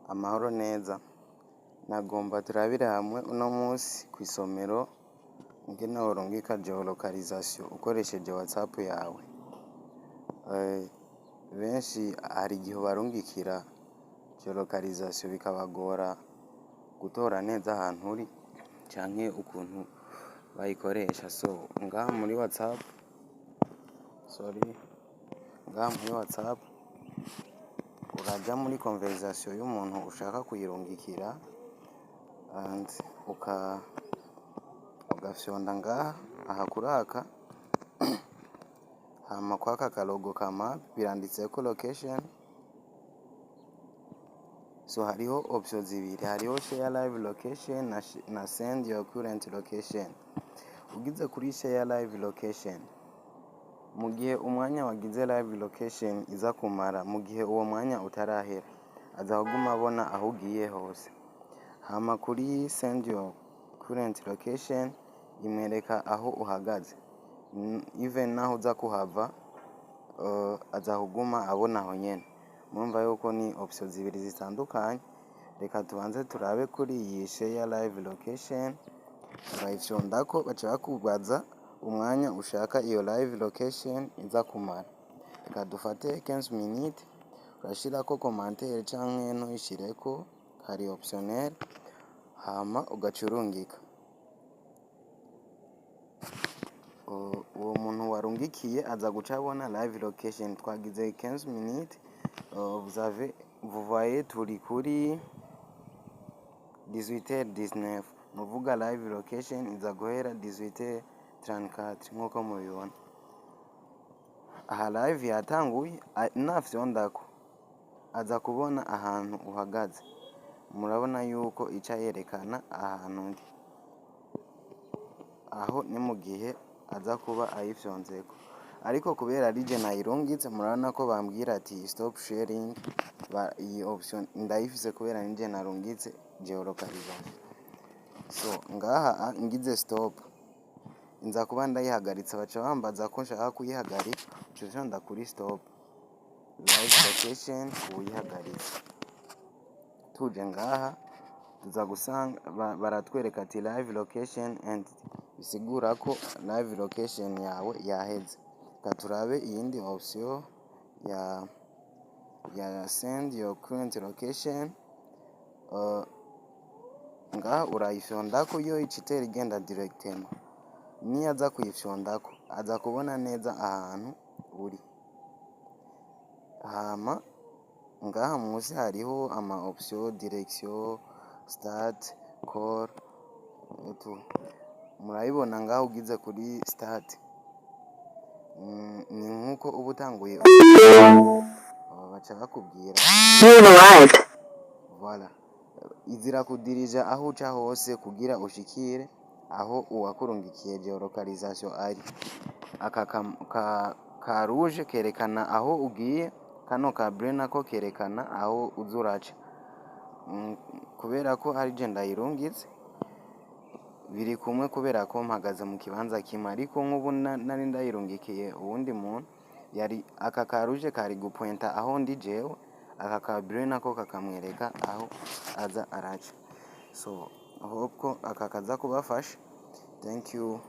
Amahoro neza, nagomba turabire hamwe uno munsi kw'isomero ingene worungika geolocalisation ukoresheje WhatsApp yawe. Benshi hari igihe barungikira geolocalisation bikabagora gutora neza ahantu uri canke ukuntu bayikoresha. So ngaha muri WhatsApp uraja muri conversation y'umuntu ushaka kuyirungikira and ugafyonda ngaha aha kuraka hama kwaka kalogo ka map biranditseko location. So hariho option zibiri, hariho share live location na send your current location. Ugize kuri share live location, mu gihe umwanya wagize live location iza kumara, mu gihe uwo mwanya utarahera azaguma abona aho ugiye hose. Hama kuri send your current location imwereka aho uhagaze, even naho uza kuhava azahuguma abona aho nyene. Murumva yuko ni option zibiri zitandukanye. Reka tubanze turabe kuri iyi share live location. Urayifyondako baca bakubaza umwanya ushaka iyo live location iza kumara. Reka dufate 15 minutes, urashirako commentaire canke ntuyishireko, hari optionnel, hama ugacurungika. Uwo muntu warungikiye aza guca abona live location. Twagize 15 minutes, vous voyez turi kuri 18h19, nuvuga live location iza guhera 18h34 nkuko mubibona. Aha live yatanguye, nafyondako aza kubona ahantu uhagaze. Murabona yuko ica yerekana ahantu ndi. Aho ni mu gihe aza kuba ayifyonzeko, ariko kubera rije nayirungitse murabona ko bambwira ati stop sharing. Iyi option ndayifise kubera nije narungitse geolocalisation. So ngaha ngize stop, nza kuba ndayihagaritse, baca bambaza ko nshaka kuyihagarika, uca kuri stop live location uyihagaritse. Tuje ngaha tuza gusanga baratwereka ati live location and bisigura ko live location yawe yaheze. Turabe iyindi option ya send your current location. Ngaha urayifyondako yo icitera igenda directement. Niyo aza kuyifyondako aza kubona neza ahantu uri. Hama ngaha munsi hariho ama option direction, start, call. Murayibona ngaha ugize kuri start, ni nkuko uba utanguye baca bakubwira voilà, izira kudirija aho uca hose kugira ushikire aho uwakurungikiye geolocalisation ari. Aka ka rouge kerekana aho ugiye, kano ka bleu nako kerekana aho uzuraca. Kubera ko ari je ndayirungitse biri kumwe kubera ko mpagaze mu kibanza kimwe, ariko nk'ubu nari ndayirungikiye uwundi muntu, yari aka ka rouge kari gupointa aho ndi jewe, aka ka bleu nako kakamwereka aho aza araca. So hope ko aka kaza kubafasha. Thank you.